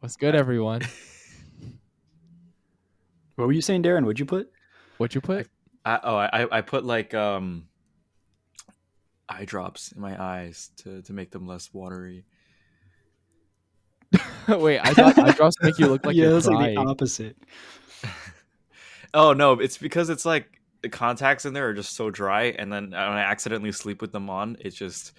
What's good, everyone? What were you saying, Darren? What'd you put? What'd you put? I put like eye drops in my eyes to make them less watery. Wait, I thought eye drops make you look like Yeah, you're it's like the crying. opposite. Oh no, it's because it's like the contacts in there are just so dry, and then when I accidentally sleep with them on, it's just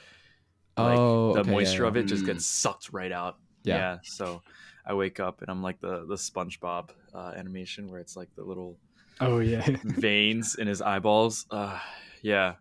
like Oh, the okay, moisture yeah, of it just gets sucked right out. yeah. Yeah, so I wake up and I'm like the SpongeBob animation where it's like the little Oh yeah. veins in his eyeballs. Yeah.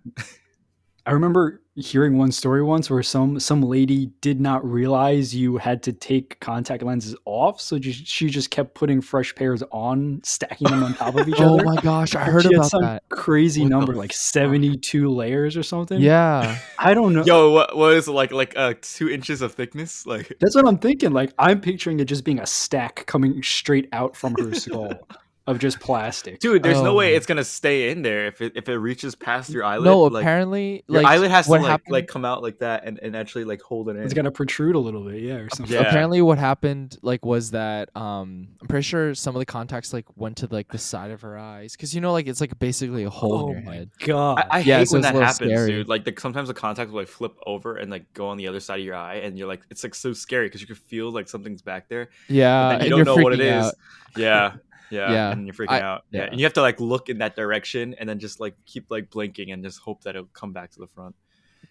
I remember hearing one story once where some lady did not realize you had to take contact lenses off, so she just kept putting fresh pairs on, stacking them on top of each Oh other. my gosh, I And heard she had about some that. crazy What the number, like fuck? 72 layers or something. Yeah. I don't know. Yo, what is it, like 2 inches of thickness? Like That's what I'm thinking. Like I'm picturing it just being a stack coming straight out from her skull of just plastic. dude, there's no Oh way my. it's gonna stay in there if it reaches past your eyelid. No, Like apparently, your like eyelid has to what like happened. come out like that and actually like hold it It's in. gonna protrude a little bit, yeah, or something. Yeah. Apparently, what happened like was that I'm pretty sure some of the contacts like went to like the side of her eyes because like it's like basically a hole in Oh your my head. god. I Yeah, hate so when it's a that little happens, scary. dude. Like sometimes the contacts will like flip over and like go on the other side of your eye, and you're like, it's like so scary because you can feel like something's back there, but Yeah, then you and don't you're know what it freaking out. is. Yeah, yeah, Yeah, and you're freaking I out. Yeah, yeah. and you have to like look in that direction and then just like keep like blinking and just hope that it'll come back to the front.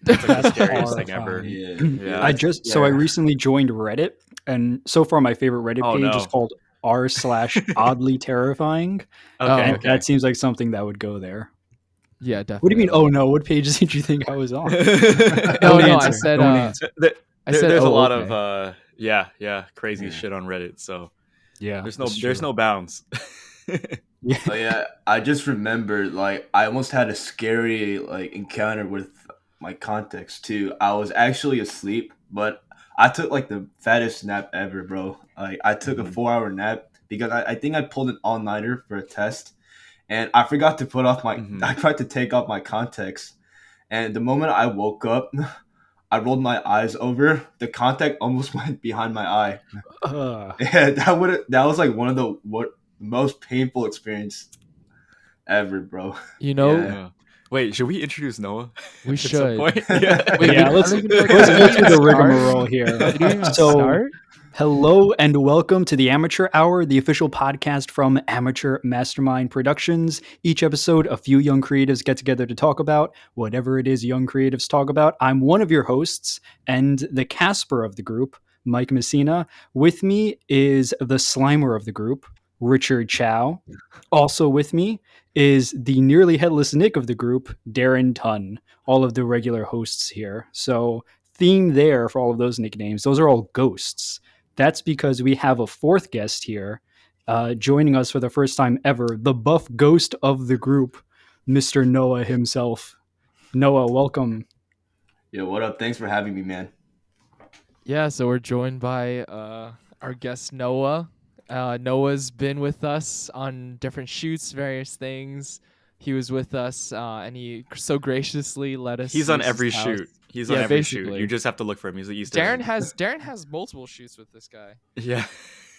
That's like the That's scariest thing ever. horrifying. Yeah, Yeah. I that's just so I scary. recently joined Reddit, and so far my favorite Reddit Oh page is no. called r/oddly terrifying, Oh, Okay. and Okay. that seems like something that would go there. yeah, What do you mean? definitely. Oh no! What pages did you think I was on? No, Don't no, I answer. said Don't answer. There's a oh, lot okay. of crazy Yeah. shit on Reddit. So Yeah, there's that's there's true. no bounds. Yeah. Oh yeah, I just remembered like I almost had a scary like encounter with my contacts too. I was actually asleep, but I took like the fattest nap ever, bro. Like I took a Mhm. 4 hour nap because I think I pulled an all nighter for a test, and I forgot to put off my Mhm. I tried to take off my contacts, and the moment I woke up, I rolled my eyes over. The contact almost went behind my eye. Uh, Yeah, that was like one of the most painful experience ever, bro. You know, Yeah. Wait, should we introduce Noah we at some should. point? Yeah. Wait, yeah, I let's don't even know. let's Did go we through even the start? rigmarole here. Did we even So, start? hello and welcome to the Amateur Hour, the official podcast from Amateur Mastermind Productions. Each episode, a few young creatives get together to talk about whatever it is young creatives talk about. I'm one of your hosts and the Casper of the group, Mike Messina. With me is the Slimer of the group, Richard Chow. Also with me is the nearly headless Nick of the group, Darren Tunn. All of the regular hosts here. So, theme there for all of those nicknames. Those are all ghosts. That's because we have a fourth guest here joining us for the first time ever, the buff ghost of the group, Mr. Noah himself. Noah, welcome. Yo, what up? Thanks for having me, man. Yeah, so we're joined by our guest Noah. Noah's been with us on different shoots, various things. He was with us, and he so graciously let us. He's on use his every house. shoot. He's Yeah, on every shoot. basically. You just have to look for him. He's an Easter egg. Darren has multiple shoots with this guy. Yeah.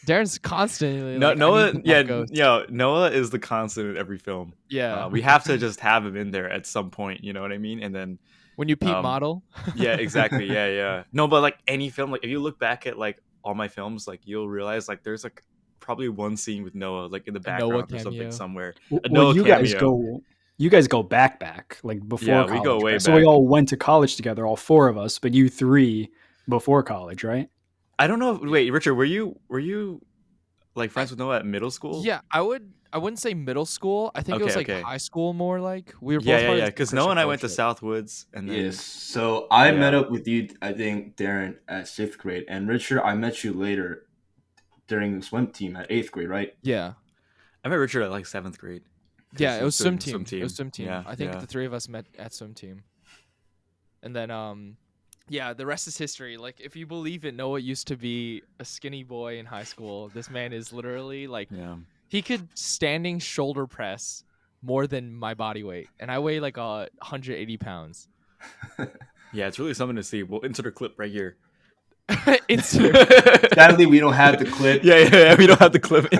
Darren's constantly No, like, I Noah. need Yeah, that ghost. Noah is the constant in every film. Yeah. We have to just have him in there at some point. You know what I mean? And then, When you peep um, model. yeah, exactly. Yeah, yeah. No, but like any film, like if you look back at like all my films, like you'll realize like there's like probably one scene with Noah like in the A Noah background or something cameo. somewhere. A Well, Noah you guys cameo. go back like before Yeah, college. we go way right? So we back. all went to college together, all four of us, but you three before college, right? I don't know. Wait, Richard, were you like friends with Noah at middle school? Yeah, I wouldn't say middle school. I think it was Okay, like okay. high school more like. We were both Yeah, part of the Because Christian Noah and I went to fellowship. Southwoods, and then Yes. So I Yeah. met up with you, I think, Darren, at 6th grade. And Richard, I met you later during the swim team at 8th grade, right? Yeah. I met Richard at like 7th grade. 'cause Yeah, he it was doing swim team. It was swim team. Yeah, I think yeah. the three of us met at swim team. And then yeah, the rest is history. Like if you believe it, Noah used to be a skinny boy in high school. This man is literally like Yeah. he could standing shoulder press more than my body weight. And I weigh like 180 pounds. Yeah, it's really something to see. We'll insert a clip right here. Instagram. Sadly, we don't have the clip. Yeah. We don't have the clip.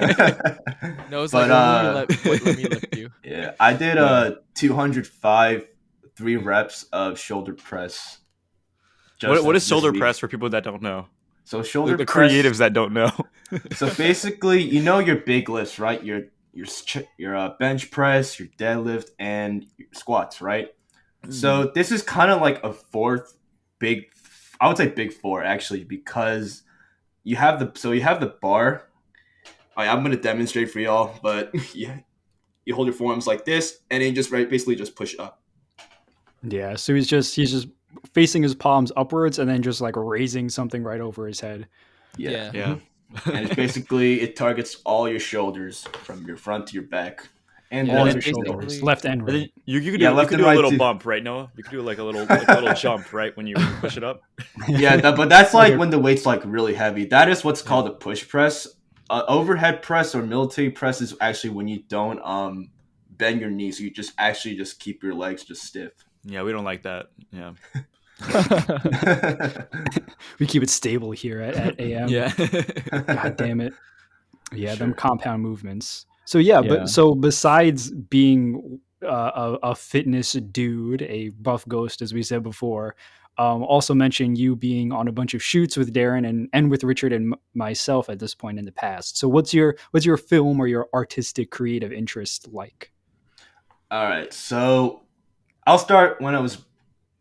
No, it's But like, let me lift you. yeah, I did Yeah. 205 3 reps of shoulder press. What is This shoulder week. press for people that don't know? So shoulder The press. creatives that don't know. So basically, you know your big lifts, right? Your bench press, your deadlift, and your squats, right? So this is kind of like a fourth big. I would say big four actually, because you have the bar. I'm gonna demonstrate for y'all, but yeah, you hold your forearms like this, and then you just basically just push up. Yeah, so he's just facing his palms upwards and then just like raising something right over his head. Yeah. Yeah. And it's basically it targets all your shoulders from your front to your back, and Yeah, All it's your then shoulders, basically- left and And then right. you could Yeah, do left you could and do a right little too. bump, right, Noah? You could do like a little jump, right, when you push it up. Yeah, but that's like Okay. when the weight's like really heavy. That is what's called a push press. Overhead press or military press is actually when you don't bend your knees. You just actually just keep your legs just stiff. Yeah, we don't like that. Yeah. We keep it stable here at AM. God damn it. Yeah, them Sure. compound movements. So yeah, Yeah. but so besides being a fitness dude, a buff ghost, as we said before, also mentioned you being on a bunch of shoots with Darren and with Richard and myself at this point in the past. So what's your film or your artistic creative interest like? All right, so I'll start when I was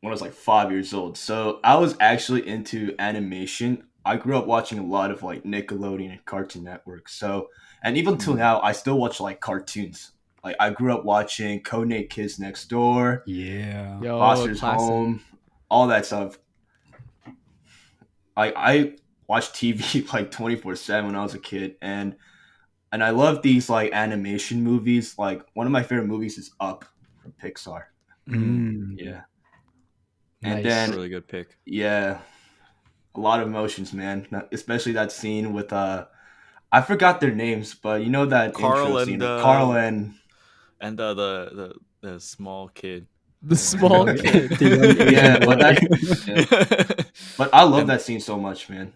like 5 years old. So I was actually into animation. I grew up watching a lot of like Nickelodeon and Cartoon Network. So, and even till now, I still watch like cartoons. Like I grew up watching Codename Kids Next Door, Yeah. Yo, Foster's classic. Home, all that stuff. I watched TV like 24/7 when I was a kid, and I love these like animation movies. Like one of my favorite movies is Up from Pixar. Mm, Yeah, nice. and That's a then really good pick. yeah, a lot of emotions, man. Especially that scene with I forgot their names, but you know that Carl intro and, scene with Carl and And the small kid. The small Oh, kid. the young Asian yeah, boy. but that yeah. But I love And- that scene so much, man.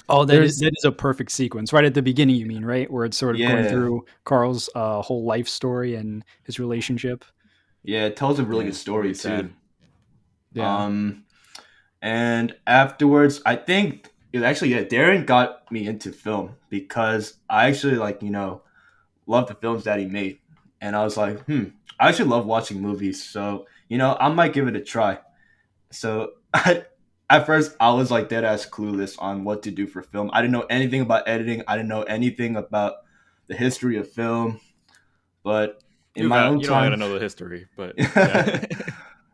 Oh, that There's- is a perfect sequence right at the beginning. You mean right where it's sort of going Yeah. through Carl's whole life story and his relationship. Yeah, it tells a really Yeah, good story really too. sad. Yeah. And afterwards, I think Darren got me into film because I actually love the films that he made, and I was like, I actually love watching movies, so I might give it a try. So at first I was like dead ass clueless on what to do for film. I didn't know anything about editing. I didn't know anything about the history of film, but in my own You don't gotta time, know the history, but yeah.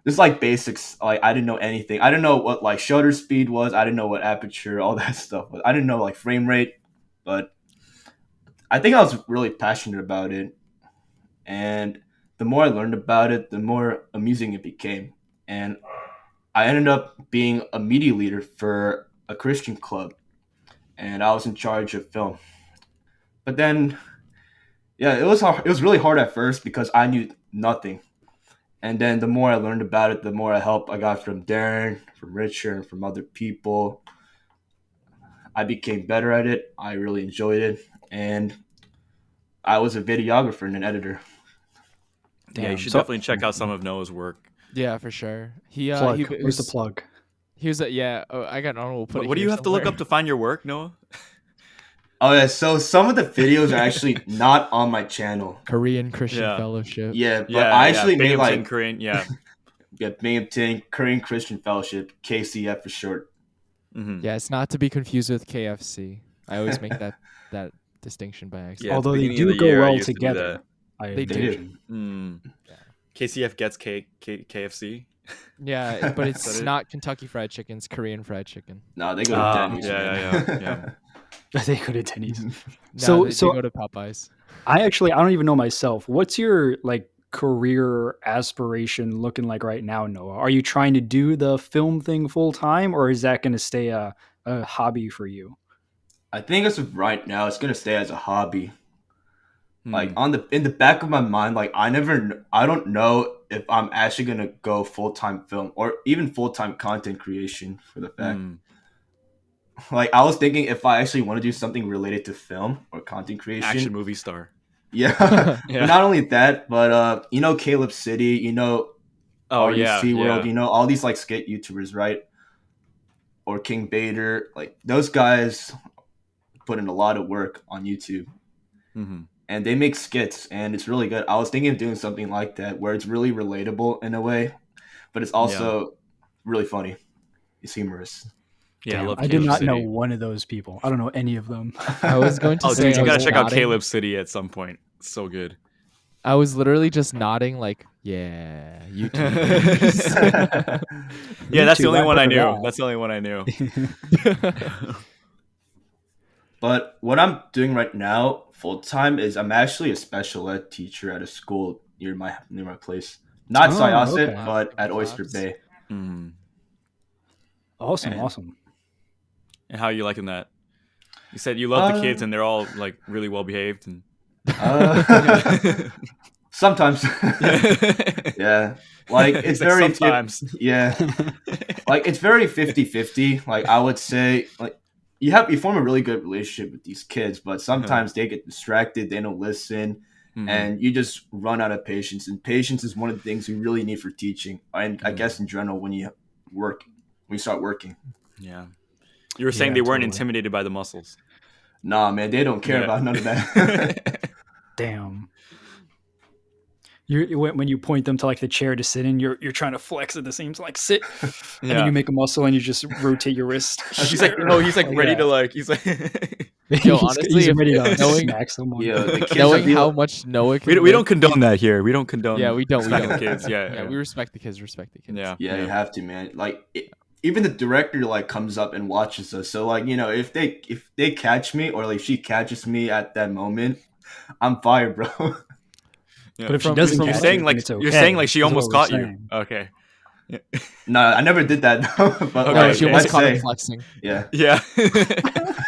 just like basics. Like I didn't know anything. I didn't know what like shutter speed was. I didn't know what aperture, all that stuff was. I didn't know like frame rate, but I think I was really passionate about it. And the more I learned about it, the more amusing it became. And I ended up being a media leader for a Christian club, and I was in charge of film. But then, yeah, it was hard. It was really hard at first because I knew nothing. And then the more I learned about it, the more help I got from Darren, from Richard, and from other people. I became better at it. I really enjoyed it, and I was a videographer and an editor. Yeah, Damn. you should So- definitely check out some of Noah's work. Yeah, for sure. Plug. He Where's the was, plug? he was I got an honorable put. What do you have to look up to find your work, Noah? Oh yeah, so some of the videos are actually not on my channel. Korean Christian Yeah. Fellowship. Yeah, but I actually made Binghamton, like Korean. Yeah. Binghamton Korean Christian Fellowship, KCF for short. Mhm. Yeah, it's not to be confused with KFC. I always make that distinction by accident. Yeah, at the Although they beginning of do the go year, I well used to do together. that. They do. imagine. Mm. Yeah. KCF gets KFC. Yeah, but Is that it's it? not Kentucky Fried Chicken. It's Korean Fried Chicken. No, they go to Ah, Denny's. yeah, man. yeah. They go to Denny's. No, So- they so- go to Popeyes. I don't even know myself. What's your like career aspiration looking like right now, Noah? Are you trying to do the film thing full time, or is that going to stay a hobby for you? I think as of right now, it's gonna stay as a hobby. Like Hmm. in the back of my mind, like I don't know if I'm actually gonna go full time film or even full time content creation for the fact. Mm. Like I was thinking if I actually want to do something related to film or content creation. Action movie star. Yeah. Yeah. But not only that, but Caleb City, Oh yeah, RDC World, yeah. all these like skate YouTubers, right? Or King Bader, like those guys put in a lot of work on YouTube. Mm-hmm. And they make skits, and it's really good. I was thinking of doing something like that, where it's really relatable in a way, but it's also really funny. It's humorous. Yeah, I Damn, love I did Caleb not City. know one of those people. I don't know any of them. I was going to Oh, say dude, you I gotta was check out nodding. Caleb City at some point. It's so good. I was literally just nodding, like, yeah, YouTubers. Yeah, that's the YouTube, only I've one I heard knew. of that. That's the only one I knew. But what I'm doing right now, full time, is I'm actually a special ed teacher at a school near my place. Not Oh, Syosset, okay. but at Claps. Oyster Bay. Mm. Awesome, And- awesome. And how are you liking that? You said you love the kids and they're all like really well behaved and Sometimes. Yeah. Like it's like very sometimes. Yeah. Like it's very 50-50. Like I would say like you form a really good relationship with these kids, but sometimes they get distracted, they don't listen, Mhm. and you just run out of patience. And patience is one of the things you really need for teaching. And I guess in general when you start working. Yeah. You were saying Yeah, they weren't totally. intimidated by the muscles. Nah, man, they don't care Yeah. about none of that. Damn. When you point them to like the chair to sit in, you're trying to flex at the same time, like sit, and then you make a muscle and you just rotate your wrist. He's like, no, he's like ready that. to like, he's like, Yo, honestly, he's if- ready to knowing- smack someone. Yeah, the kids Knowing are how real- much Noah can we don't lift- condone that here. We don't condone. Yeah, we don't. We smacking don't. kids. Yeah, Yeah, we respect the kids. Respect the kids. Yeah, Yeah, you have to, man. Like even the director like comes up and watches us. So like, if they catch me or like she catches me at that moment, I'm fired, bro. Yeah. But if she From- doesn't, from- You're catch saying you, like then it's okay, you're saying like she is what almost we're caught you. saying. Okay. No, I never did that. But Okay, No, like, she okay. almost let's caught him say, flexing. yeah. Yeah.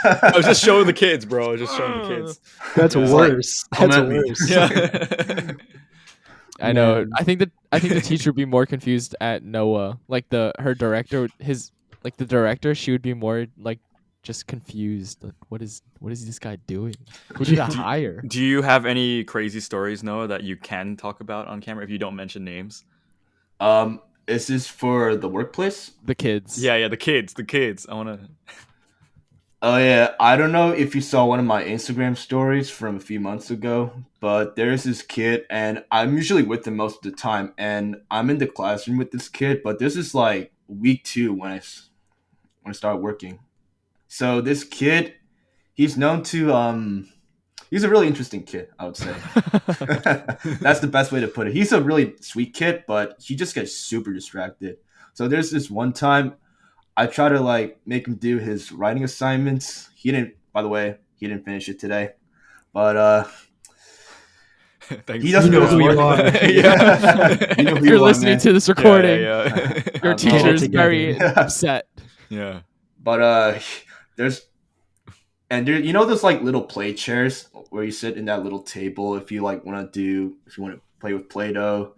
I was just showing the kids, bro. I was just showing the kids. That's Yeah. worse. Come That's at me. worse. Yeah. I know. Man. I think the teacher would be more confused at Noah. Like her director, the director, she would be more like just confused. Like, what is this guy doing? Who did I hire? Do you have any crazy stories, Noah, that you can talk about on camera if you don't mention names? Is this for the workplace? The kids. Yeah, the kids. I want to. Oh yeah, I don't know if you saw one of my Instagram stories from a few months ago, but there's this kid, and I'm usually with him most of the time, and I'm in the classroom with this kid, but this is like week 2 when I start working. So this kid, he's known to he's a really interesting kid, I would say. That's the best way to put it. He's a really sweet kid, but he just gets super distracted. So there's this one time I try to like make him do his writing assignments. He didn't finish it today. But Thanks. he doesn't You know know who you his work. are. Yeah. You know who If you're you are, listening man. to this recording, Yeah. your Get teacher it is together. very upset. Yeah. But there's those like little play chairs where you sit in that little table if you want to play with Play-Doh.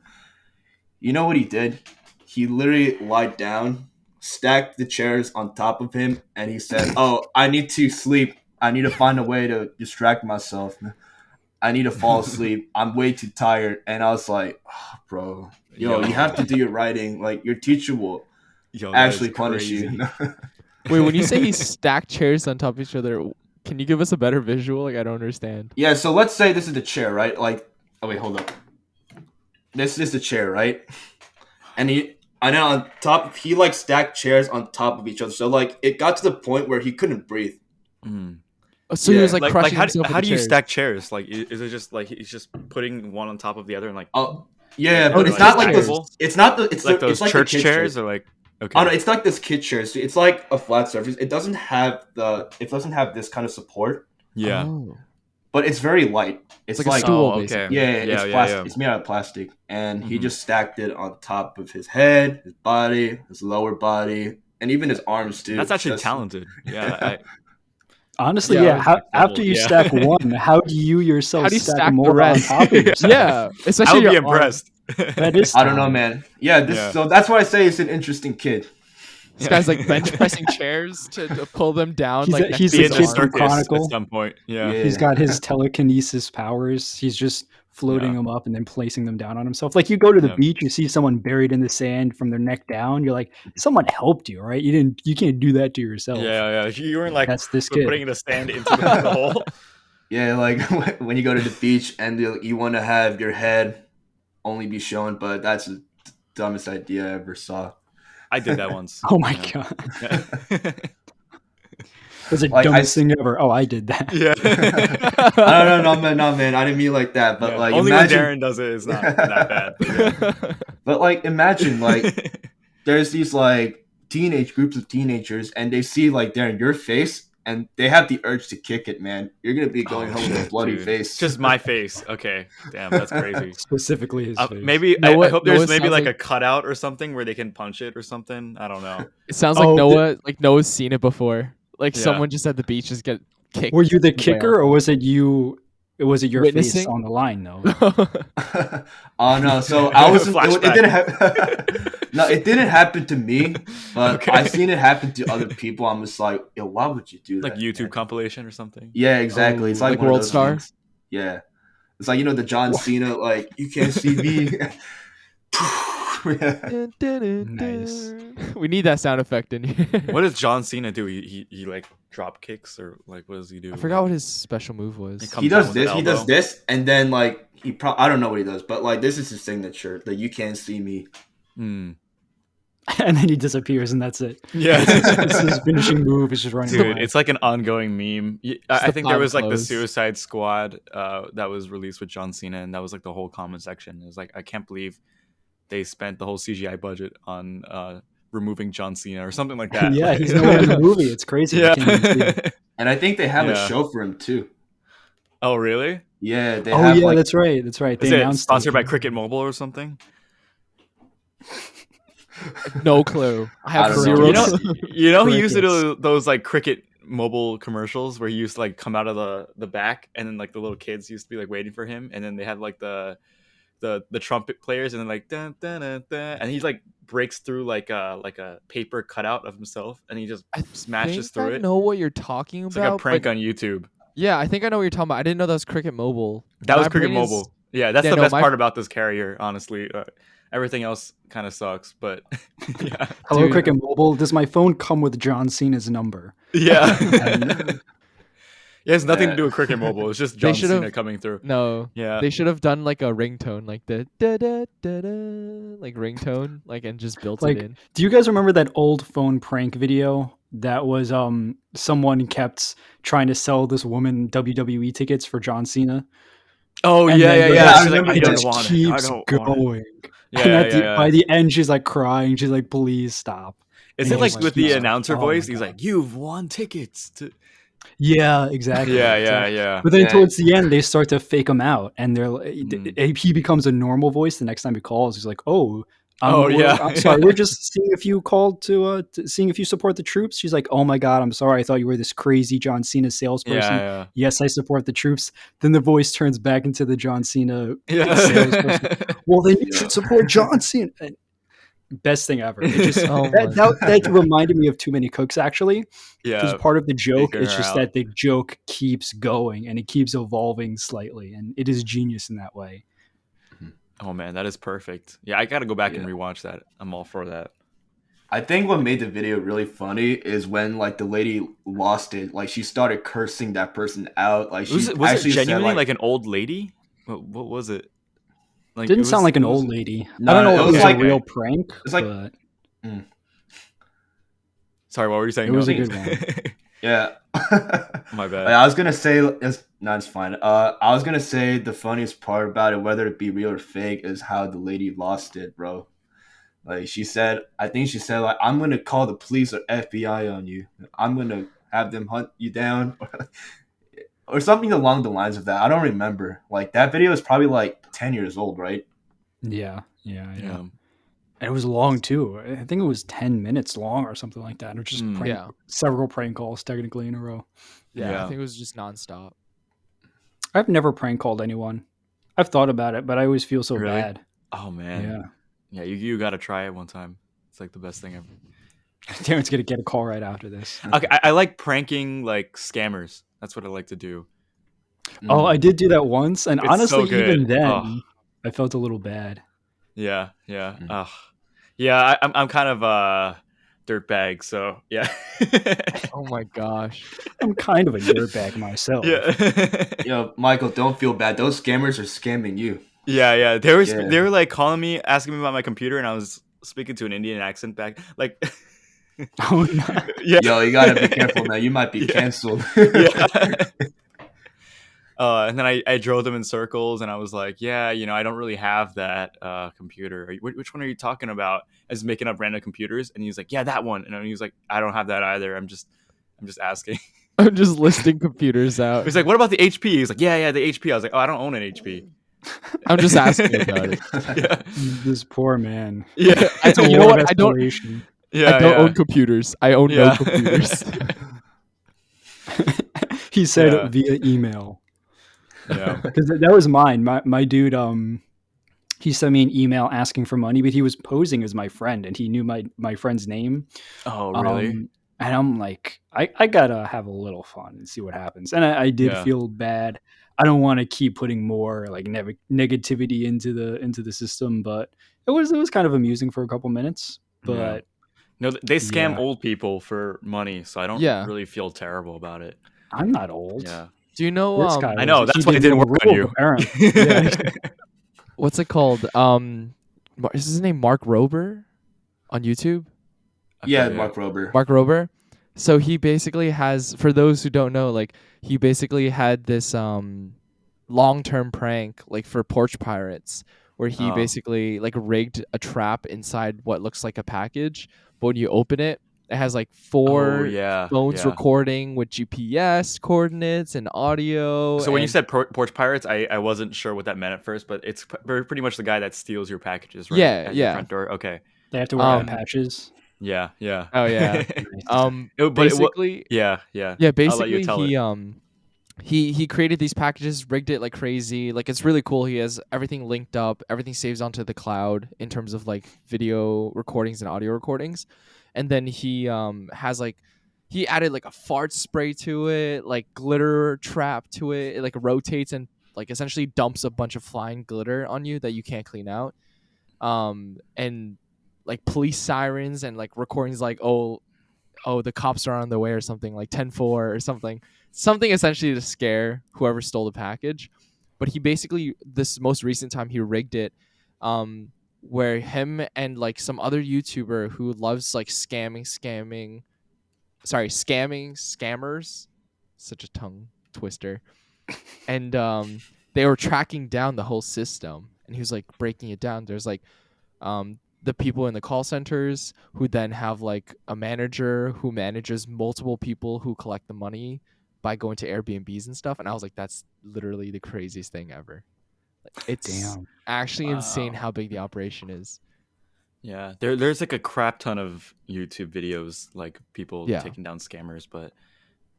You know what he did? He literally lied down, stacked the chairs on top of him, and he said, "Oh, I need to sleep. I need to find a way to distract myself. I need to fall asleep. I'm way too tired." And I was like, oh, "Bro, you have to do your writing. Like your teacher will Yo, that actually is punish crazy. you." Wait, when you say he stacked chairs on top of each other, can you give us a better visual? Like, I don't understand. Yeah, so let's say this is the chair, right? Like, oh wait, hold up. This is the chair, right? And then on top, he like stacked chairs on top of each other. So like, it got to the point where he couldn't breathe. Mm. Oh, so he Yeah. was like crushing how himself. how with do the you chairs. stack chairs? Like, is it just like he's just putting one on top of the other and like? Oh, yeah, Oh, but it's like not like chairs. those. It's not the. It's like the, those it's like church the kid chairs or like? Okay. Oh no, it's like this kid chair. So it's like a flat surface. It doesn't have this kind of support, Yeah. Oh. but it's very light. It's like a like stool. Oh, basically. yeah, Yeah, it's yeah, plastic. yeah. It's made out of plastic, and he Mhm. just stacked it on top of his head, his body, his lower body, and even his arms too. That's actually talented. Yeah. Honestly, Yeah, yeah. next After level, you yeah. stack one, how do you yourself How do you stack, stack the more on rest? top of yourself? Yeah, I especially would be your arm. impressed. That is. I don't know, man. Yeah, Yeah. so that's why I say it's an interesting kid. This guy's like bench pressing chairs to pull them down. He's Like a- next he's to Be a in his the kid from arm. circus at Chronicle. some point. Yeah. He's got his telekinesis powers. He's just floating Yeah. them up and then placing them down on himself. Like you go to the Yeah. beach, you see someone buried in the sand from their neck down. You're like, someone helped you, right? You can't do that to yourself. Yeah. You weren't like That's this kid. putting the sand into the hole. Yeah, like when you go to the beach and you want to have your head only be shown, but that's the dumbest idea I ever saw. I did that once. Oh my Yeah. god, Yeah. that's the Like, dumbest thing ever. Oh, I did that. Yeah. No, man, I didn't mean like that. But Yeah. like, Only imagine, when Darren does it is not that bad. But yeah. but like, imagine like there's these like groups of teenagers, and they see like Darren your face, and they have the urge to kick it. Man, you're gonna be going home with a bloody Dude. face. Just my face. Okay. Damn, that's crazy. Specifically his face. Maybe Noah- I hope there's Noah maybe sounds like like- a cutout or something where they can punch it or something. I don't know. It sounds Oh, like Noah's seen it before. Like Yeah. someone just at the beach just get kicked. Were you the in the kicker, or was it you? Was it your face Witnessing? on the line though? Oh no! So I was. It Flashback. didn't happen. No, it didn't happen to me, but Okay. I seen it happen to other people. I'm just like, yo, why would you do that? Like YouTube man? compilation or something. Yeah, exactly. It's like, Like one of World those Star? things. Yeah, it's like the John Cena, like you can't see me. Yeah. Nice. We need that sound effect in here. What does John Cena do? He like drop kicks or like what does he do? I forgot what his special move was. He comes He down does with an this. He does elbow. this, and then like I don't know what he does, but like this is his signature. Like you can't see me. Mm. And then he disappears, and that's it. Yeah. It's his finishing move. Is just running Dude, away. it's like an ongoing meme. It's I the think there was like the clothes. Suicide Squad that was released with John Cena, and that was like the whole comment section. It was like, I can't believe they spent the whole CGI budget on removing John Cena or something like that. yeah, Like- he's nowhere in the movie. It's crazy. You Yeah. can't even see him. And I think they have Yeah. a show for him too. Oh, really? Yeah, they Oh have yeah, like that's right. That's right. Is They it announced sponsored by it. Cricket Mobile or something? No clue. I I have don't zero. know. You know, he used to Crickets. do those like Cricket Mobile commercials where he used to like come out of the back, and then like the little kids used to be like waiting for him, and then they had like the trumpet players, and then like dun, dun, dun, dun, and he like breaks through like a paper cutout of himself, and he just I smashes think through I it. know what you're talking It's about. like a prank but- on YouTube. Yeah, I think I know what you're talking about. I didn't know that was Cricket Mobile. That was My Cricket brain is- Mobile. Yeah, that's Yeah, the no, best my- part about this carrier, honestly. Everything else kind of sucks, but yeah, Hello, Dude. Cricket Mobile. Does my phone come with John Cena's number? yeah. It has nothing to Yeah. do with Cricket Mobile. It's just They John should've- Cena coming through. No, Yeah. they should have done like a ringtone, like the da da da da, like ringtone, like and just built Like- it in. Do you guys remember that old phone prank video that was someone kept trying to sell this woman WWE tickets for John Cena? Oh And yeah, then yeah, the- yeah. I She's like, remember I It that. don't just want it. I keeps don't want it. going. Yeah, And yeah, yeah. by the end, she's like crying. She's like, "Please stop." Is Oh it like my with the God. announcer Oh my voice? He's God. like, "You've won tickets." To... Yeah, exactly. Yeah, exactly. yeah. But then Yeah. towards the end, they start to fake him out, and they're like, Mm. he becomes a normal voice the next time he calls. He's like, "Oh, Oh, yeah. I'm sorry. We're just seeing if you called seeing if you support the troops." She's like, "Oh my God, I'm sorry. I thought you were this crazy John Cena salesperson." Yeah, Yes, I support the troops. Then the voice turns back into the John Cena yeah. salesperson. Well, then you Yeah. should support John Cena. And best thing ever. It just Oh that, my that reminded me of Too Many Cooks actually. Because yeah. part of the joke figuring is her just out. that the joke keeps going and it keeps evolving slightly, and it is genius in that way. Oh man, that is perfect. Yeah, I gotta go back and Yeah. rewatch that. I'm all for that. I think what made the video really funny is when like the lady lost it. Like she started cursing that person out. Like she Was it actually said, genuinely like an old lady? What was it? Like Didn't sound like an it was- old lady. No, I don't know it if it was was like- a real prank. it's like- but Sorry, what were you saying? It was a Noah? good one. Yeah. My bad. I was gonna say it's fine. I was gonna say the funniest part about it, whether it be real or fake, is how the lady lost it, bro. Like she said, I think she said like, "I'm gonna call the police or FBI on you. I'm gonna have them hunt you down," or something along the lines of that. I don't remember. Like that video is probably like 10 years old, right? yeah. yeah. And it was long too. I think it was 10 minutes long or something like that. It was just Mm. prank, Yeah. several prank calls technically in a row. Yeah, Yeah. I think it was just nonstop. I've never prank called anyone. I've thought about it, but I always feel so Really? bad. Oh man. Yeah. Yeah, you gotta try it one time. It's like the best thing ever. Darren's gonna get a call right after this. Okay, I like pranking like scammers. That's what I like to do. Oh, I did do that once, and It's so honestly, even good. then, I felt a little bad. Yeah, yeah. Mm. Yeah, I'm kind of a dirtbag, so yeah. Oh my gosh. I'm kind of a dirtbag myself. Yeah. Yo, Michael, don't feel bad. Those scammers are scamming you. Yeah. They Yeah. were like calling me, asking me about my computer, and I was speaking to an Indian accent back. Like, Oh no. yeah, Yo, you gotta be careful, man. You might be Yeah. canceled. yeah. And then I drove them in circles, and I was like, yeah, I don't really have that computer. Which one are you talking about? I was making up random computers, and he's like, yeah, that one. And he was like, I don't have that either. I'm just asking. I'm just listing computers out. He's like, what about the HP? He's like, yeah, the HP. I was like, oh, I don't own an HP. I'm just asking about it. Yeah. This poor man. Yeah. It's a You know war what? of I don't- escalation. Yeah. I don't own computers. I own no computers. He said Yeah. via email. Yeah. Because that was mine. My dude, he sent me an email asking for money, but he was posing as my friend, and he knew my friend's name. Oh, really? And I'm like, I gotta have a little fun and see what happens. And I did Yeah. feel bad. I don't want to keep putting more like negativity into the system, but it was kind of amusing for a couple minutes. But No, they scam Yeah. old people for money, so I don't Yeah. really feel terrible about it. I'm not old. Yeah. Do you know This guy I know, was- that's he why it didn't know work the on rules, you. apparently. Yeah. what's it called? Is his name Mark Rober on YouTube? Yeah, Okay, Mark Rober. Mark Rober. So he basically has, for those who don't know, like he basically had this long-term prank like for porch pirates where he Oh. basically like rigged a trap inside what looks like a package, but when you open it, it has like four Oh, yeah. phones yeah. recording with GPS coordinates and audio. So when you and- said porch pirates, I wasn't sure what that meant at first, but it's pretty much the guy that steals your packages, right? Yeah, At your yeah. front door. Okay. They have to wear eye Um, patches. Yeah. Oh, yeah. Basically, yeah. yeah, I'll let you basically tell he it. he created these packages, rigged it like crazy. Like it's really cool. He has everything linked up, everything saves onto the cloud in terms of like video recordings and audio recordings. And then he has like he added like a fart spray to it, like glitter trap to it. It like rotates and like essentially dumps a bunch of flying glitter on you that you can't clean out. And like police sirens and like recordings like oh the cops are on their way or something, like 10-4 or something essentially to scare whoever stole the package. But he basically, this most recent time, he rigged it where him and like some other YouTuber who loves like scammers, such a tongue twister, and they were tracking down the whole system, and he was like breaking it down. There's like the people in the call centers who then have like a manager who manages multiple people who collect the money by going to Airbnbs and stuff. And I was like, that's literally the craziest thing ever. It's Damn. actually insane Wow. how big the operation is. Yeah. There's like a crap ton of YouTube videos, like people Yeah. taking down scammers, but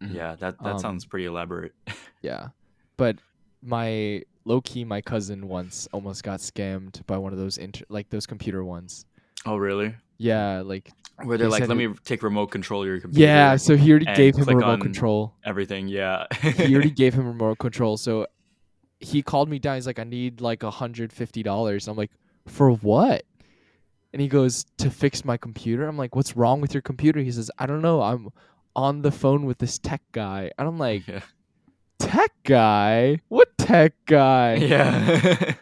Mhm. yeah, that sounds pretty elaborate. Yeah. But my cousin once almost got scammed by one of those like those computer ones. Oh, really? Yeah, like Where they're They like, said let it- me take remote control of your computer. yeah, so he already and gave him click remote on control. everything. Yeah. He already gave him remote control. So he called me down. He's like, I need like $150. I'm like, for what? And he goes, to fix my computer. I'm like, what's wrong with your computer? He says, I don't know. I'm on the phone with this tech guy. And I'm like, Yeah. tech guy? What tech guy? Yeah.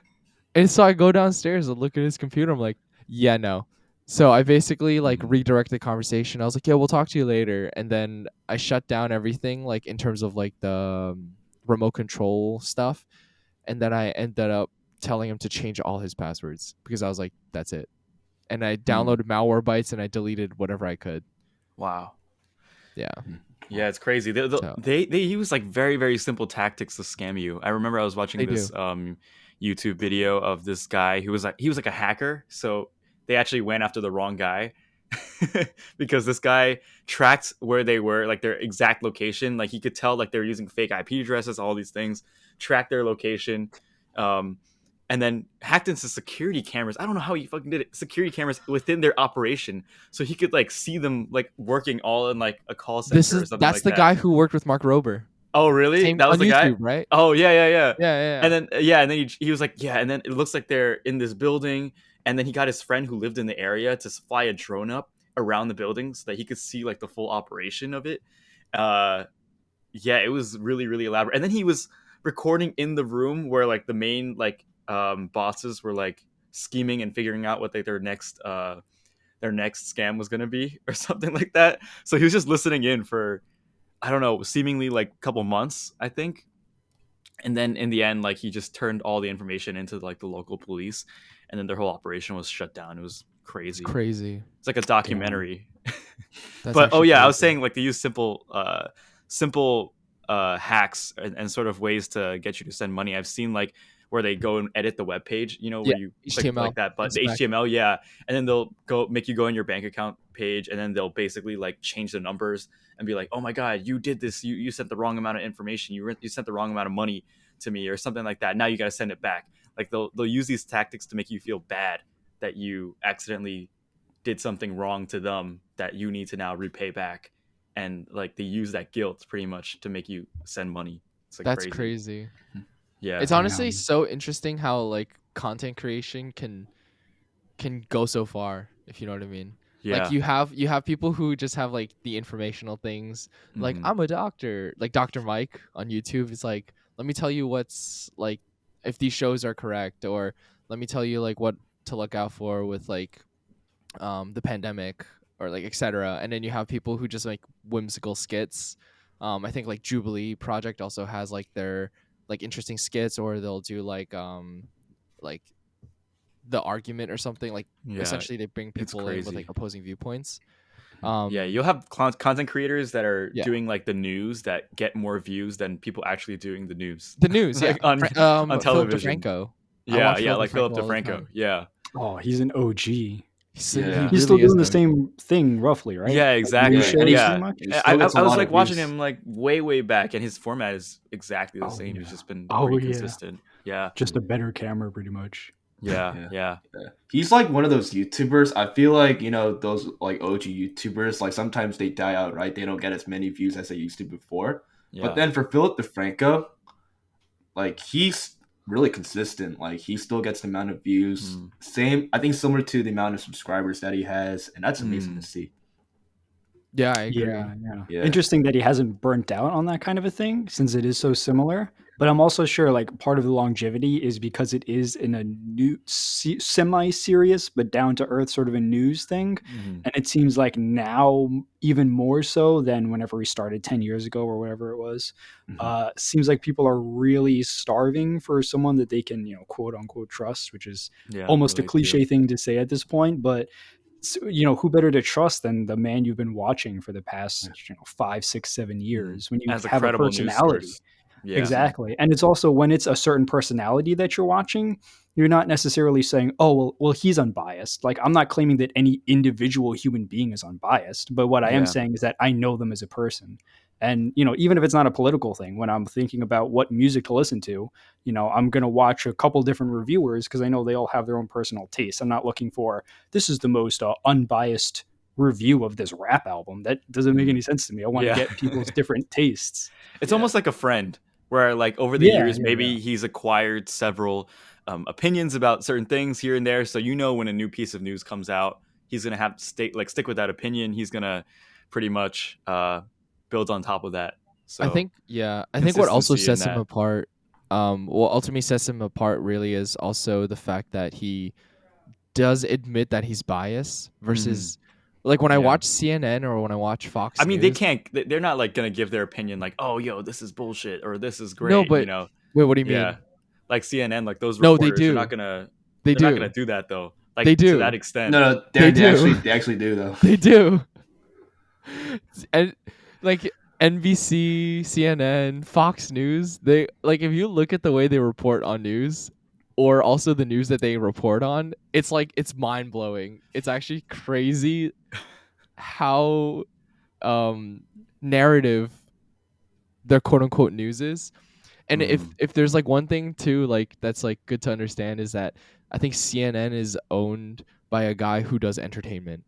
And so I go downstairs and look at his computer. I'm like, yeah, no. So I basically like redirected the conversation. I was like, yeah, we'll talk to you later. And then I shut down everything like in terms of like the remote control stuff. And then I ended up telling him to change all his passwords because I was like, that's it. And I downloaded malware bytes and I deleted whatever I could. Wow. Yeah. Yeah, it's crazy. So- They use like very, very simple tactics to scam you. I remember I was watching They this YouTube video of this guy who was like a hacker. So they actually went after the wrong guy because this guy tracked where they were, like their exact location. Like he could tell like they were using fake IP addresses, all these things, track their location. and then hacked into security cameras. I don't know how he fucking did it. Security cameras within their operation, so he could like see them like working all in like a call center or something That's like the that. guy who worked with Mark Rober. Oh, really? Same That was on the guy? YouTube, right? Oh, yeah, yeah, yeah. Yeah. And then yeah, and then he was like, yeah, and then it looks like they're in this building, and then he got his friend who lived in the area to fly a drone up around the building so that he could see like the full operation of it. Yeah, it was really, really elaborate. And then he was recording in the room where like the main like bosses were like scheming and figuring out what like their next scam was gonna be or something like that. So he was just listening in for, I don't know, seemingly like a couple months, I think. And then in the end, like he just turned all the information into like the local police, and then their whole operation was shut down. It was crazy. It's crazy. It's like a documentary. That's But oh actually yeah, I was crazy. saying like they use simple hacks and sort of ways to get you to send money. I've seen like where they go and edit the web page, you know, Yeah, where you click HTML like that, but the inspect. HTML, yeah, and then they'll go make you go in your bank account page, and then they'll basically like change the numbers and be like, oh my god, you did this, you sent the wrong amount of information, you sent the wrong amount of money to me or something like that. Now you got to send it back. Like they'll use these tactics to make you feel bad that you accidentally did something wrong to them that you need to now repay back, and like they use that guilt pretty much to make you send money. It's like That's crazy. crazy. Yeah. It's honestly Damn. so interesting how like content creation can go so far, if you know what I mean. Yeah. Like you have people who just have like the informational things, like Mhm. I'm a doctor, like Dr. Mike on YouTube is like, let me tell you what's like if these shows are correct, or let me tell you like what to look out for with like the pandemic, or like etc. And then you have people who just make whimsical skits. I think like Jubilee Project also has like their like interesting skits, or they'll do like the argument or something, like Yeah. essentially they bring It's people in with like crazy. opposing viewpoints. Yeah, you'll have content creators that are Yeah. doing like the news that get more views than people actually doing the news. The news, yeah. Like on Philip television. DeFranco. I Yeah, watch yeah, Philip like Philip DeFranco all the DeFranco. time. Yeah. Oh, he's an OG. He Yeah. He's still really is doing the though. same thing, roughly, right? Yeah, Like exactly. news Yeah, shows, and Yeah. pretty much. he still gets a I was lot like of watching views. him like way back, and his format is exactly the Oh, same. yeah. He's just been Oh, pretty yeah. consistent. Yeah. Just a better camera, pretty much. Yeah. Yeah. Yeah. Yeah. He's like one of those YouTubers. I feel like, those like OG YouTubers, like sometimes they die out, right? They don't get as many views as they used to before. But Yeah. then for Philip DeFranco, like he's really consistent. Like he still gets the amount of views. Mm. Same, I think similar to the amount of subscribers that he has, and that's amazing Mm. to see. Yeah, I agree. Yeah. Yeah. Interesting that he hasn't burnt out on that kind of a thing, since it is so similar. But I'm also sure like part of the longevity is because it is in a new semi-serious but down to earth sort of a news thing. Mhm. And it seems like now even more so than whenever he started 10 years ago or whatever it was. Mhm. Seems like people are really starving for someone that they can, quote unquote trust, which is Yeah. almost a relate to. cliche thing to say at this point, but who better to trust than the man you've been watching for the past 5, 6, 7 years, when you As a have a credible news personality. source. Yeah. Exactly. And it's also when it's a certain personality that you're watching, you're not necessarily saying, oh, well, he's unbiased. Like, I'm not claiming that any individual human being is unbiased, but what I am Yeah. saying is that I know them as a person. And, even if it's not a political thing, when I'm thinking about what music to listen to, I'm going to watch a couple different reviewers because I know they all have their own personal taste. I'm not looking for, this is the most unbiased review of this rap album. That doesn't make any sense to me. I want to Yeah. get people's different tastes. It's Yeah. almost like a friend where like over the Yeah, years, yeah, maybe he's acquired several opinions about certain things here and there. So when a new piece of news comes out, he's gonna have to stick with that opinion. He's gonna pretty much build on top of that. So I think what also consistency in sets him that. apart, what ultimately sets him apart really is also the fact that he does admit that he's biased versus like when I Yeah. watch CNN or when I watch Fox I mean, News. they're not like gonna give their opinion like, oh, yo, this is bullshit or this is great. No, but wait, what do you Yeah. mean? Like CNN, like those No, they reporters, they're do. not gonna They they're not do. gonna do that though. Like They to do. that extent. No, They they actually do. they actually do though. They do. And like NBC, CNN, Fox News, they like if you look at the way they report on news or also the news that they report on, it's like it's mind-blowing. It's actually crazy how narrative their quote-unquote news is. And if there's like one thing too, like that's like good to understand is that I think CNN is owned by a guy who does entertainment.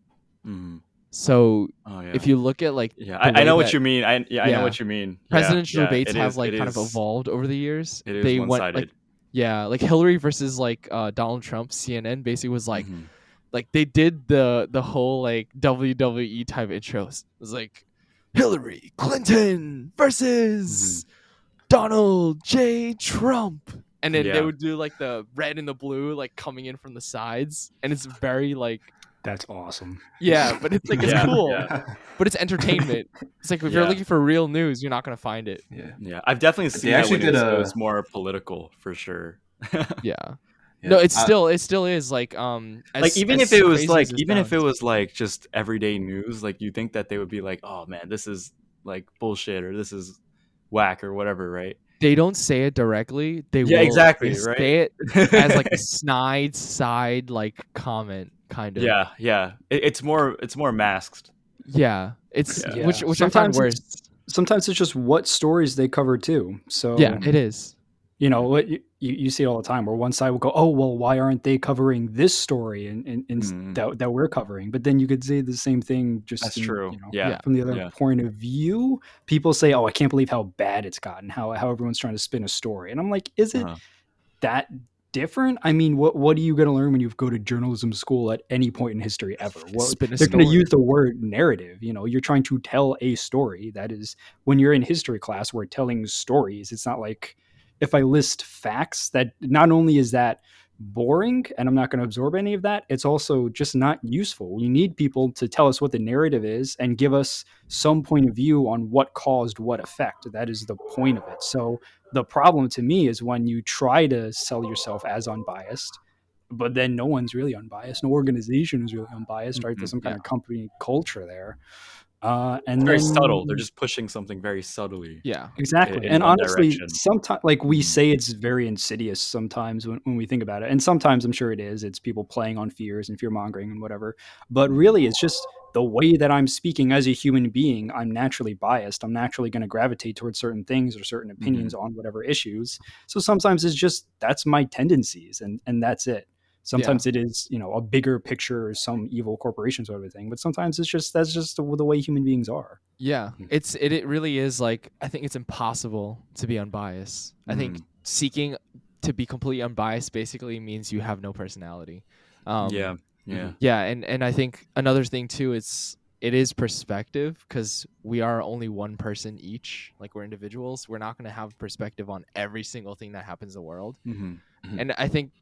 So if you look at like yeah, the I way know what that you mean. I know what you mean. presidential Yeah, debates it have is. like It kind of is. evolved over the years. It is They went one-sided. like like Hillary versus like Donald Trump. CNN basically was like they did the whole like WWE type intros. It was like Hillary Clinton versus Donald J. Trump. And then they would do like the red and the blue like coming in from the sides. And it's very like That's awesome. but it's like it's cool. But it's entertainment. It's like if you're looking for real news, you're not gonna find it. Yeah. I've definitely seen that when it was more political for sure. No, it still is like even if it was like just everyday news, like you think that they would be like, oh man, this is like bullshit or this is whack or whatever, right? They don't say it directly. They will exactly, they right? say it as like a snide side like comment kind of. Yeah. It's more masked. Yeah. It's which sometimes I find worse. Sometimes it's just what stories they cover too. So it is. You know what you see it all the time where one side will go, oh well, why aren't they covering this story and that we're covering? But then you could say the same thing just true. From the other point of view. People say, oh, I can't believe how bad it's gotten, how everyone's trying to spin a story, and I'm like, is it that different? I mean, what are you going to learn when you go to journalism school at any point in history ever? They're going to use the word narrative. You know, you're trying to tell a story. That is, when you're in history class, we're telling stories. It's not like if I list facts, that not only is that boring and I'm not going to absorb any of that, it's also just not useful. We need people to tell us what the narrative is and give us some point of view on what caused what effect. That is the point of it. So the problem to me is when you try to sell yourself as unbiased, but then no one's really unbiased. No organization is really unbiased, right? There's some kind of company culture there. And it's very subtle. They're just pushing something very subtly. Yeah, exactly. And honestly, sometimes like we say it's very insidious sometimes when we think about it. And sometimes I'm sure it is. It's people playing on fears and fear mongering and whatever. But really, it's just the way that I'm speaking as a human being. I'm naturally biased. I'm naturally going to gravitate towards certain things or certain opinions on whatever issues. So sometimes it's just that's my tendencies and that's it. Sometimes it is, a bigger picture or some evil corporations or everything, but sometimes that's just the way human beings are. Yeah, it really is like, I think it's impossible to be unbiased. I think seeking to be completely unbiased basically means you have no personality. And I think another thing too, it is perspective, because we are only one person each. Like, we're individuals. We're not going to have perspective on every single thing that happens in the world. And I think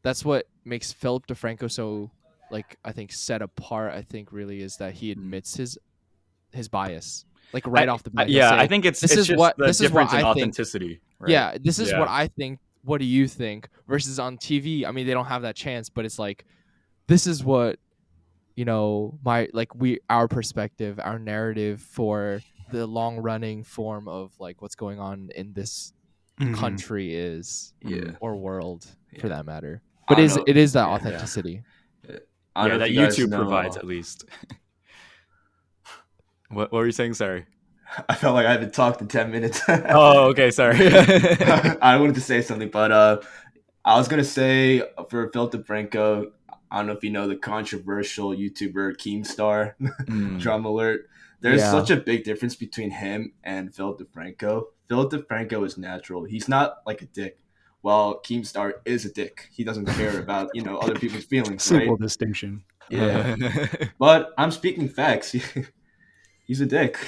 that's what makes Philip DeFranco so, like, I think set apart. I think really is that he admits his bias, like right off the bat. I think this is what I authenticity. Think. Right? Yeah, this is what I think. What do you think? Versus on TV, I mean, they don't have that chance, but it's like, this is what our perspective, our narrative for the long running form of like what's going on in this country is, or world for that matter. But it is that authenticity. That YouTube provides, at least. What were you saying? Sorry. I felt like I haven't talked in 10 minutes. Oh, okay. Sorry. I wanted to say something, but I was going to say for Phil DeFranco, I don't know if you know the controversial YouTuber Keemstar, Drama Alert. There's such a big difference between him and Phil DeFranco. Phil DeFranco is natural. He's not like a dick. Well, Keemstar is a dick. He doesn't care about, other people's feelings. Simple right? distinction. Yeah. But I'm speaking facts. He's a dick.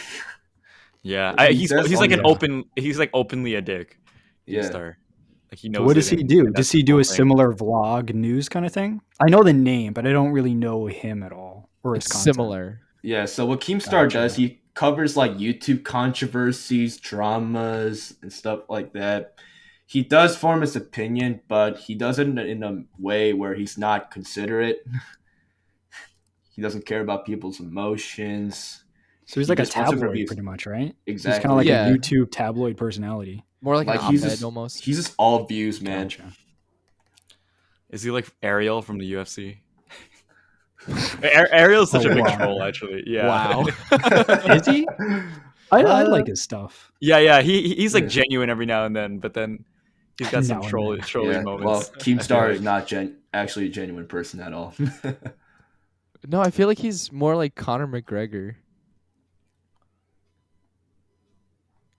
Yeah. He's like openly a dick. Keemstar. Like, he knows. What does he do? Does he do a similar vlog news kind of thing? I know the name, but I don't really know him at all or his content. Similar. Yeah. So what Keemstar does, he covers like YouTube controversies, dramas, and stuff like that. He does form his opinion, but he does it in a way where he's not considerate. He doesn't care about people's emotions. So he's like a tabloid, pretty much, right? Exactly. He's kind of like a YouTube tabloid personality. More like an op-ed almost. He's just all views, man. Gotcha. Is he like Ariel from the UFC? Ariel's such a big troll, actually. Yeah. Wow. Is he? I like his stuff. Yeah. He's like Yeah. genuine every now and then, but then he's got some Now and then. trolly Yeah. moments. Well, I feel Keemstar is like. not actually a genuine person at all. No, I feel like he's more like Conor McGregor.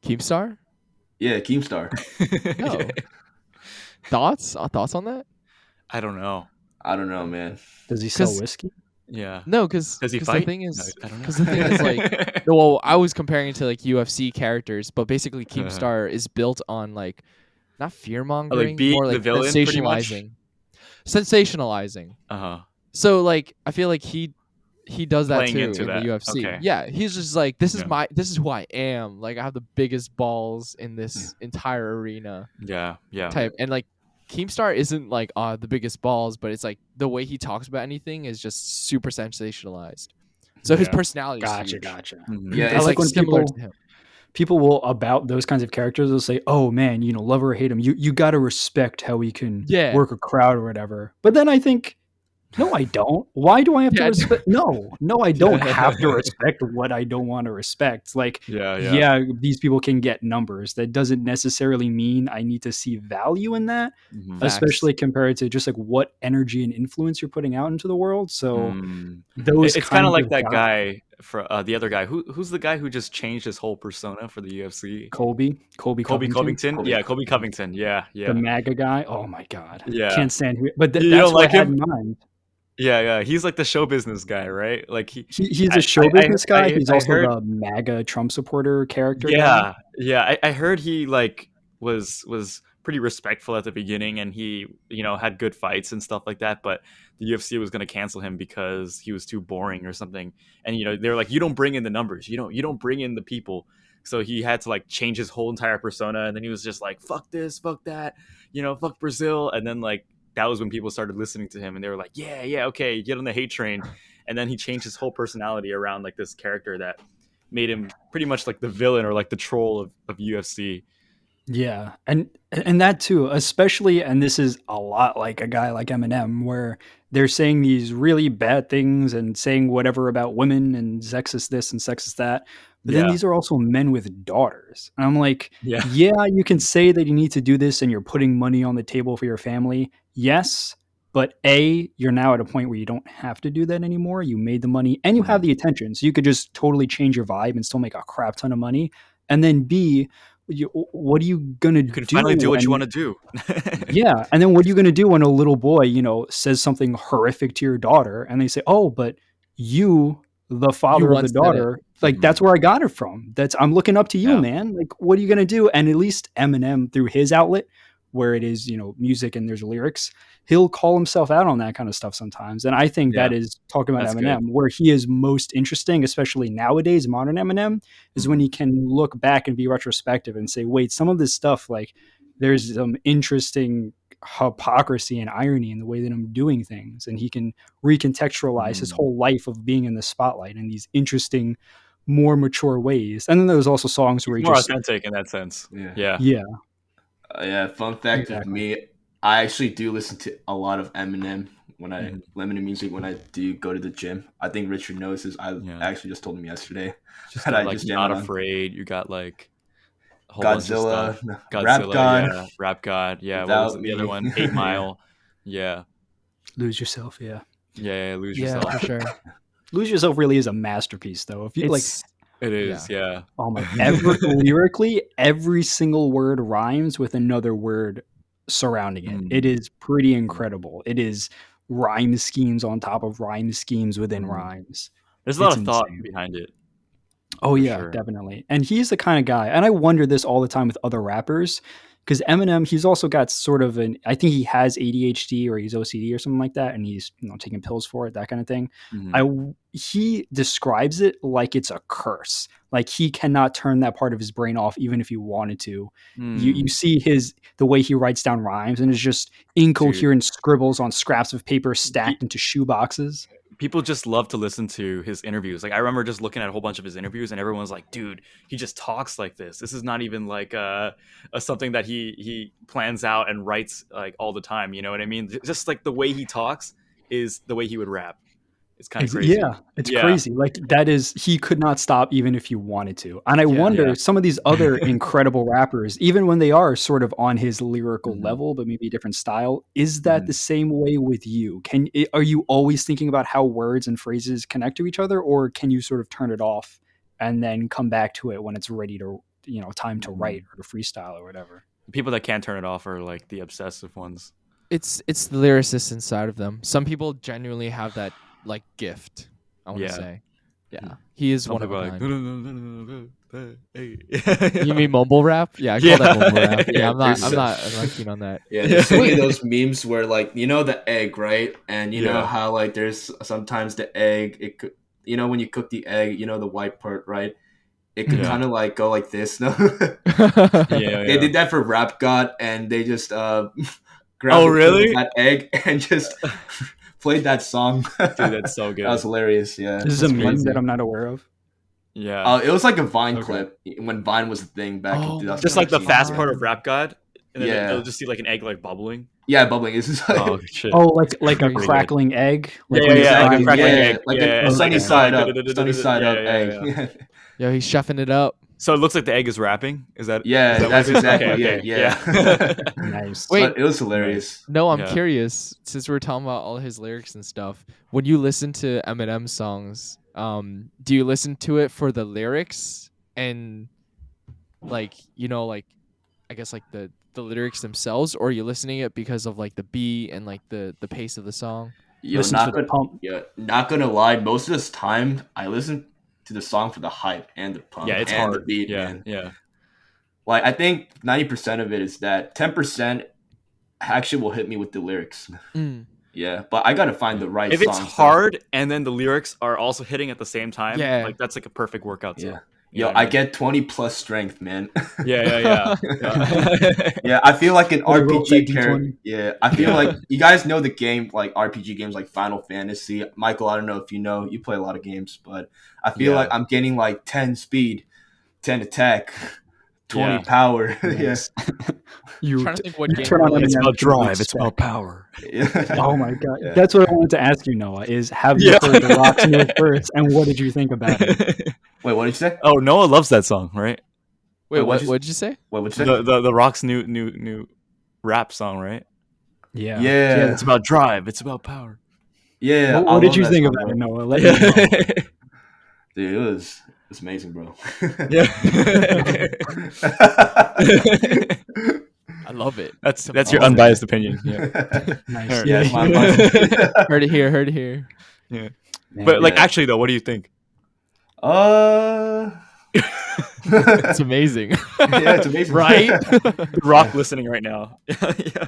Keemstar? Yeah, Keemstar. No. Thoughts? Thoughts on that? I don't know. I don't know, man. Does he sell 'Cause- whiskey? Yeah. No, because Does he the fight? thing No, is, I don't know. because the thing is like, well, I was comparing it to like UFC characters, but basically Keemstar is built on like not fear mongering, being more the like villain, pretty much? sensationalizing. Uh-huh. So like, I feel like he does that Playing too into in that. the UFC. Okay. Yeah, he's just like, this is Yeah. this is who I am. Like I have the biggest balls in this entire arena Yeah. type, and like Keemstar isn't like the biggest balls, but it's like the way he talks about anything is just super sensationalized. So his Yeah. personality is huge. Gotcha. Mhm. Yeah, I It's like like when similar people to him. people will about those kinds of characters will say, "Oh man, you know, love or hate him, you got to respect how he can Yeah. work a crowd or whatever." But then I think, no, I don't. Why do I have to Yeah. respect? No, I don't have to respect what I don't want to respect. Like, Yeah. these people can get numbers. That doesn't necessarily mean I need to see value in that, Mhm. Facts. especially compared to just like what energy and influence you're putting out into the world. So Mm. those It's kind of kinds like of that guys, guy for the other guy. Who's the guy who just changed his whole persona for the UFC? Colby Colby Covington. Covington? Yeah, Colby Covington. Yeah. The MAGA guy. Oh my god, Yeah. can't stand him. But You that's don't what like I had him? in mind. Yeah. He's like the show business guy, right? Like He's I a show business guy. He's I also heard. the MAGA Trump supporter character guy. Yeah. I heard he like was pretty respectful at the beginning, and he had good fights and stuff like that. But the UFC was going to cancel him because he was too boring or something. And they're like, you don't bring in the numbers, you don't bring in the people. So he had to like change his whole entire persona, and then he was just like, fuck this, fuck that, fuck Brazil. And then like that was when people started listening to him, and they were like, yeah, okay, get on the hate train. And then he changed his whole personality around like this character that made him pretty much like the villain or like the troll of UFC. Yeah, and that too, especially, and this is a lot like a guy like Eminem, where they're saying these really bad things and saying whatever about women and sexist this and sexist that, but then Yeah. these are also men with daughters, and I'm like, Yeah. yeah, you can say that you need to do this and you're putting money on the table for your family, yes, but you're now at a point where you don't have to do that anymore. You made the money and you have the attention, so you could just totally change your vibe and still make a crap ton of money, and then what are you gonna You can do finally do what you when, want to do. yeah, and then what are you gonna do when a little boy, says something horrific to your daughter, and they say, "Oh, but you, the father of the once did it. daughter, like that's where I got it from. I'm looking up to you, Yeah. man. Like, what are you gonna do?" And at least Eminem, through his outlet, where it is, music and there's lyrics, he'll call himself out on that kind of stuff sometimes. And I think that Yeah, is talking about that's Eminem, good. where he is most interesting, especially nowadays, modern Eminem, is when he can look back and be retrospective and say, wait, some of this stuff, like there's some interesting hypocrisy and irony in the way that I'm doing things. And he can recontextualize his whole life of being in the spotlight in these interesting, more mature ways. And then there's also songs where He's he more just, authentic in that sense. Yeah. Yeah. Yeah, fun fact of Exactly. me, I actually do listen to a lot of Eminem Eminem music when I do go to the gym. I think Richard knows this. I actually just told him yesterday. Just that got, I like just Not jammed on. Afraid. You got like a whole bunch of Godzilla, stuff. Rap Godzilla, God, yeah. Rap God, yeah. What was Without the other Me. one? 8 Mile. Yeah. Lose Yourself. Yeah. Yeah. Lose Yeah, Yourself. for sure. Lose Yourself really is a masterpiece, though. If you like, It is, yeah. oh my, lyrically, every single word rhymes with another word surrounding it. It is pretty incredible. It is rhyme schemes on top of rhyme schemes within rhymes. There's a lot It's of thought insane. behind it. Oh for yeah, sure. definitely. And he's the kind of guy, and I wonder this all the time with other rappers, because Eminem, he's also got sort of I think he has ADHD or he's OCD or something like that, and he's taking pills for it, that kind of thing. He describes it like it's a curse, like he cannot turn that part of his brain off even if he wanted to. You see the way he writes down rhymes, and it's just incoherent scribbles on scraps of paper stacked into shoe boxes. People just love to listen to his interviews. Like I remember just looking at a whole bunch of his interviews, and everyone's like, "Dude, he just talks like this. This is not even like something that he plans out and writes like all the time." You know what I mean? Just like the way he talks is the way he would rap. It's kind of crazy. Yeah, it's Yeah. crazy. Like that is he could not stop even if he wanted to. And I Yeah. wonder Yeah. some of these other incredible rappers, even when they are sort of on his lyrical Mhm. level, but maybe a different style, is that Mhm. the same way with you? Are you always thinking about how words and phrases connect to each other, or can you sort of turn it off and then come back to it when it's ready to, time to write or to freestyle or whatever? People that can't turn it off are like the obsessive ones. It's the lyricist inside of them. Some people genuinely have that like gift. I want to Yeah. say, yeah, he is Some one of people a are like, kind. hey. You mean mumble rap? Yeah, I Yeah. call that mumble rap. Yeah, Yeah, I'm not. there's- I'm not keen on that. Yeah, there's so many of those memes where like the egg, right? And you know Yeah. how like there's sometimes the egg it could when you cook the egg, the white part, right? It could Yeah. kind of like go like this. No, Yeah. they did that for Rap God, and they just grabbed Oh, the really? that egg and just played that song. Dude, that's so good. That was hilarious. Yeah. This is a That's meme crazy. that I'm not aware of. Yeah. It was like a Vine Okay. clip when Vine was a thing back in Oh my 2016. Just like the fast God. part of Rap God, and then Yeah. they'll just see like an egg like bubbling. Yeah, bubbling. It's just like Oh shit. Oh, like a crazy. crackling egg? Like Yeah, when yeah, you're yeah, like a frying- crackling yeah, egg. like Yeah, a sunny like side like up, sunny side yeah, up yeah, egg. yeah. Yo, he's chefing it up. So it looks like the egg is rapping. Is that? Yeah, is that that's what it is? exactly Okay, it. okay, Yeah. Nice. Wait. But it was hilarious. No, I'm Yeah. curious. Since we're talking about all his lyrics and stuff, when you listen to Eminem songs, do you listen to it for the lyrics and like like I guess like the lyrics themselves, or are you listening it because of like the beat and like the pace of the song? Yo, Listen not for the gonna, pump. yeah, not gonna lie. Most of this time, I listen to the song for the hype and the pump Yeah, it's and the hard. beat, Yeah, man. yeah. Like I think 90% of it is that 10% actually will hit me with the lyrics. Mm. Yeah, but I gotta find the right If it's songs. hard and then the lyrics are also hitting at the same time, Yeah. like that's like a perfect workout. Yeah. Too. Yo, I get 20 plus strength, man. Yeah. Yeah, I feel like an When you roll RPG that character. D20. Yeah, I feel Yeah. like you guys know the game, like RPG games like Final Fantasy. Michael, I don't know if you know, you play a lot of games, but I feel Yeah. like I'm getting like 10 speed, 10 attack, 20 Yeah. power. Nice. You Trying to think what you game turn on really- It's Eminem about to the drive. It's spec. about power. Yeah. Oh my god, Yeah. that's what I wanted to ask you, Noah. Is have you Yeah. heard the Rock's new verse, and what did you think about it? Wait, what did you say? Oh, Noah loves that song, right? Wait, what'd what you- did you say? Wait, what'd you say? The Rock's new rap song, right? Yeah, Yeah. It's about drive. It's about power. Yeah. What I did love you that think song, about bro. it, Noah? Let me know. Dude, it was amazing, bro. Yeah. I love it. That's your awesome. unbiased opinion. Yeah. Nice. Alright. Yeah, it's my advice. Heard it here. Heard it here. Yeah. Man, But like Yeah. actually though, what do you think? Yeah, It's amazing. it's amazing, Right? The Rock listening right now. Yeah.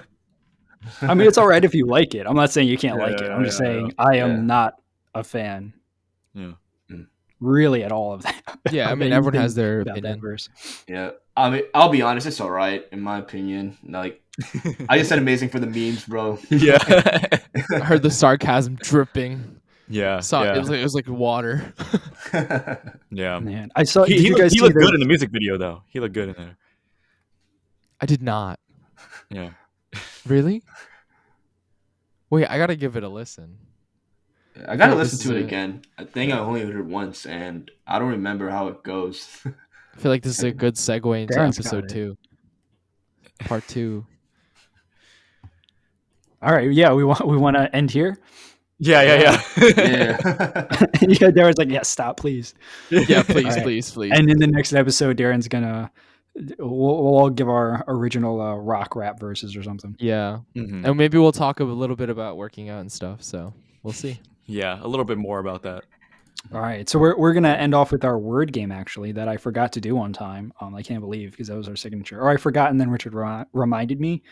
I mean, it's all right if you like it. I'm not saying you can't Yeah, like it. I'm just yeah, saying I am Yeah. not a fan, Yeah. really, at all of that. Yeah, I of mean, everyone anything has their about that opinion. verse. Yeah, I mean, I'll be honest, it's all right in my opinion. Like, I just said amazing for the memes, bro. Yeah. I heard the sarcasm dripping. Yeah. It was like water. Yeah. Man, I saw. He, Did he you looked, guys he see looked the? good in the music video though. He looked good in there. I did not. Yeah. Really? Wait, I gotta give it a listen. I gotta Yeah, listen this to is it again. I think I only heard it once, and I don't remember how it goes. I feel like this is a good segue into Darren's got episode it. 2. Part 2. All right, yeah, we want to end here. Yeah. Yeah. Yeah, Darren's like, yeah, stop, please. Yeah, please, All right. please. And in the next episode, Darren's gonna we'll all give our original rock rap verses or something. Yeah. Mhm. And maybe we'll talk a little bit about working out and stuff. So we'll see. Yeah. A little bit more about that. All right, so we're gonna end off with our word game actually that I forgot to do one time. I can't believe because that was our signature, or I forgot and then Richard reminded me,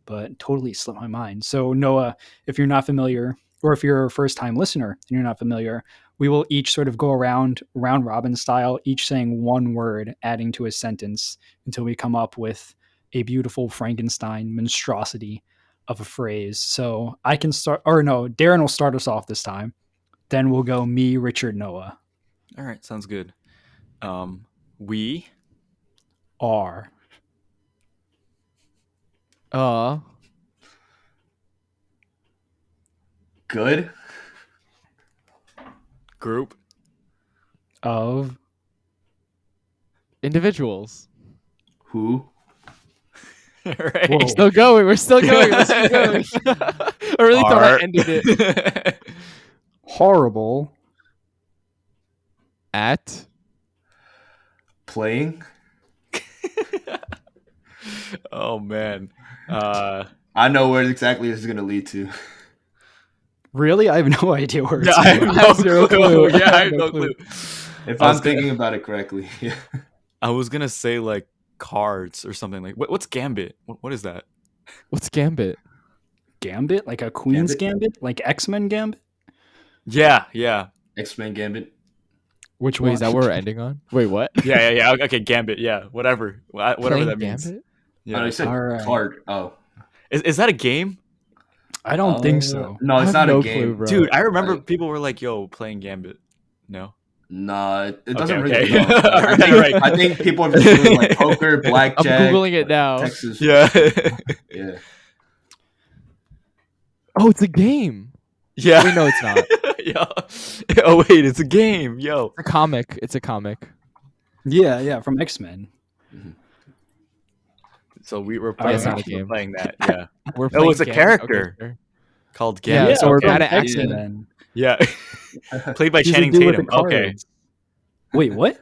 but totally slipped my mind. So Noah, if you're not familiar, or if you're a first time listener and you're not familiar, we will each sort of go around round robin style, each saying one word, adding to a sentence until we come up with a beautiful Frankenstein monstrosity of a phrase. So I can start, or no, Darren will start us off this time. Then we'll go me, Richard, Noah. All right. Sounds good. We Are Good. Group. Of Individuals. Who? Right. Whoa. Still going. We're still going. We're still going. I really thought I ended it horrible. at. Playing? Oh man. I know where exactly this is gonna lead to. Really? I have no idea where it's Yeah, I going. have no zero clue. clue. Yeah, I have No no clue. clue. If I was I'm thinking about it correctly. Yeah. I was gonna say like cards or something like. What's Gambit? What is that? What's Gambit? Gambit? Like a Queen's Gambit? Like X-Men Gambit? Yeah, yeah, X-Men Gambit. Which Wait, one? is that what we're ending on? Wait, what? yeah. Okay, Gambit. Yeah, whatever Playing that means. Gambit? Oh, Yeah. you said All right. card. Oh. Is that a game? I don't think so. No, I it's have not no a game. clue, bro. Dude, I remember Like- people were like, "Yo, playing Gambit." No. Nah, it doesn't Okay, really okay. go. Alright, I, think, alright. I think people are just doing like poker, I'm blackjack, Googling it now. Texas. Yeah. Yeah. Oh, it's a game. Yeah. Wait, no, it's not. Yo. Oh wait, it's a game. Yo. It's a comic. It's a comic. Yeah, from X-Men. So we were Alright, playing, it's not a we're game. playing that. Yeah. We're Oh, playing it's a Gambit. character. Okay, sure. Called Yeah, Gambit. so we're okay. bad at from X-Men. Yeah. Played by He's the Channing dude with the Tatum. Okay. cards. Wait, what?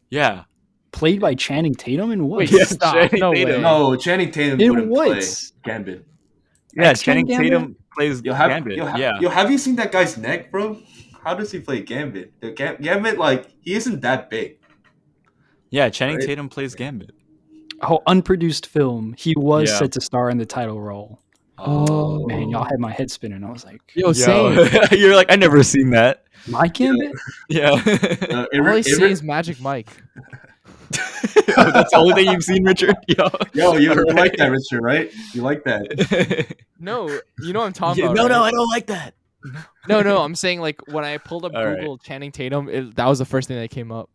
Yeah. Played by Channing Tatum in what? Wait, Yeah, stop. Channing No Tatum. way. No, Channing Tatum In wouldn't what? play Gambit. Yeah, X-Men Channing Gambit? Tatum plays Gambit. Yeah. Have you seen that guy's neck, bro? How does he play Gambit? The Gambit, like, he isn't that big. Yeah, Channing Right. Tatum plays Gambit. Oh, unproduced film. He was Yeah. set to star in the title role. Oh. Man, y'all had my head spinning. I was like, Yo, same. You're like, I never seen that. my Gambit? Yeah. All I see is Magic Mike. That's the only thing you've seen, Richard? Yo, you like that, Richard, right? You like that. No, you know what I'm talking about. No, right? I don't like that. No, I'm saying like when I pulled up All right. Google Channing Tatum, that was the first thing that came up.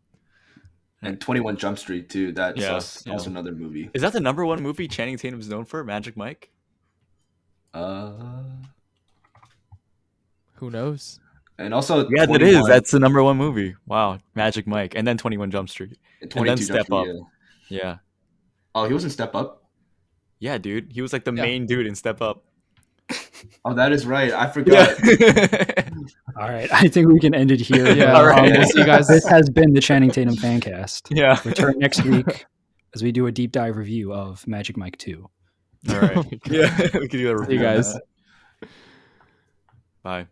And 21 Jump Street, too. That's Yeah, also another movie. Is that the number one movie Channing Tatum's known for, Magic Mike? Who knows? And also, Yeah, that 21 is. That's the number one movie. Wow, Magic Mike, and then 21 Jump Street. and and then 22 Step Jump Up. Street, yeah. Yeah, Oh, he was in Step Up? yeah, dude. He was like the Yeah. main dude in Step Up. Oh, that is right. I forgot. Yeah. All right, I think we can end it here. Yeah, all right. we'll see you guys. This has been the Channing Tatum Fancast. Yeah. Return next week as we do a deep dive review of Magic Mike 2. All right. Yeah, we can do that. See you review on guys. that. Bye.